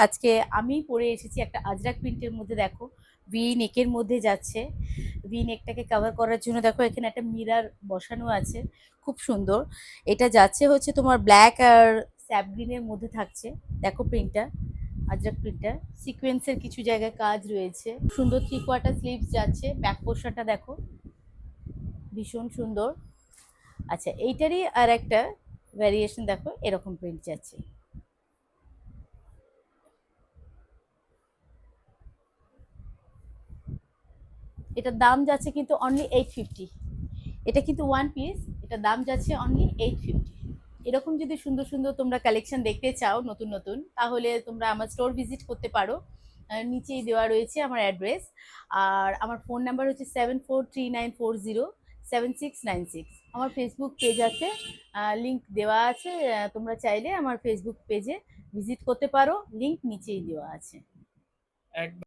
আজকে আমি পরে এসেছি একটা আজরাক প্রিন্টের মধ্যে। দেখো ভি নেকের মধ্যে যাচ্ছে। ভি নেকটাকে কভার করার জন্য দেখো এখানে একটা মিরার বসানো আছে, খুব সুন্দর। এটা যাচ্ছে হচ্ছে তোমার ব্ল্যাক আর স্যাপ গ্রিনের মধ্যে থাকছে। দেখো প্রিন্টটা, আজরাক প্রিন্টটা সিকোয়েন্সের কিছু জায়গায় কাজ রয়েছে। সুন্দর 3/4 স্লিভস যাচ্ছে। ব্যাক পোর্শনটা দেখো ভীষণ সুন্দর। আচ্ছা, এইটারই আর একটা ভ্যারিয়েশন দেখো, এরকম প্রিন্ট যাচ্ছে। এটার দাম যাচ্ছে কিন্তু অনলি 850। এটা কিন্তু ওয়ান পিস, এটার দাম যাচ্ছে অনলি 850। এরকম যদি সুন্দর সুন্দর তোমরা কালেকশন দেখতে চাও নতুন নতুন, তাহলে তোমরা আমার স্টোর ভিজিট করতে পারো। নিচেই দেওয়া রয়েছে আমার অ্যাড্রেস। আর আমার ফোন নাম্বার হচ্ছে 7439407696। আমার ফেসবুক পেজ আছে, লিংক দেওয়া আছে। তোমরা চাইলে আমার ফেসবুক পেজে ভিজিট করতে পারো, লিংক নিচেই দেওয়া আছে।